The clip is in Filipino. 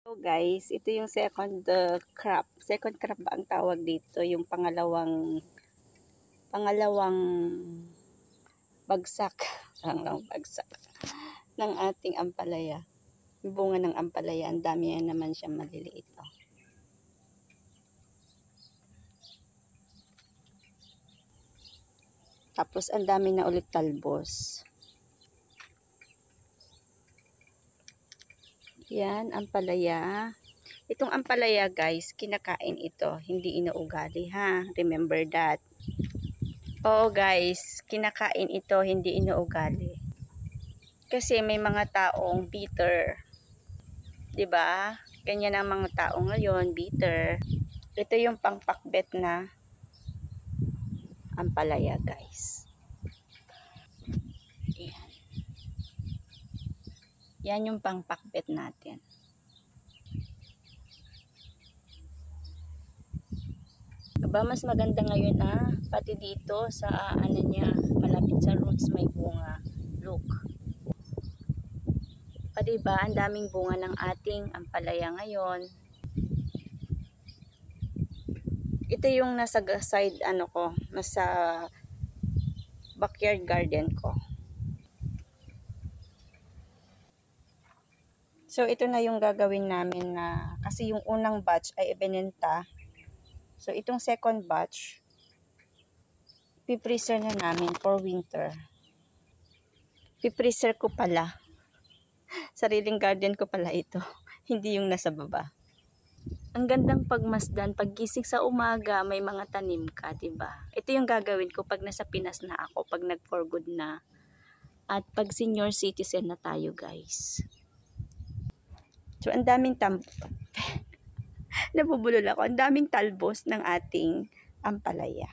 So guys, ito yung second crop. Second crop ba ang tawag dito? Yung pangalawang bagsak. Pangalawang bagsak ng ating ampalaya. Yung bunga ng ampalaya, ang dami yan naman siya maliliit. Oh. Tapos ang dami na ulit talbos. Yan, ampalaya. Itong ampalaya guys, kinakain ito. Hindi inuugali ha. Remember that. Oo guys, kinakain ito. Hindi inuugali. Kasi may mga taong bitter. 'Di ba? Ganyan ang mga tao ngayon, bitter. Ito yung pangpakbet na ampalaya guys. Yan. Yan yung pangpakbet natin. Aba, mas maganda ngayon pati dito sa ano niya, malapit sa roots may bunga. Look. Pa diba, ang daming bunga ng ating ampalaya ngayon. Ito yung nasa side nasa backyard garden ko. So ito na yung gagawin namin kasi yung unang batch ay ibinenta. So itong second batch pipreser na namin for winter. Pipreser ko pala. Sariling garden ko pala ito. Hindi yung nasa baba. Ang gandang pagmasdan, paggising sa umaga, may mga tanim ka, diba? Ito yung gagawin ko pag nasa Pinas na ako, pag nag-for good na. At pag senior citizen na tayo, guys. So, ang daming nabubulol ako. Ang daming talbos ng ating ampalaya.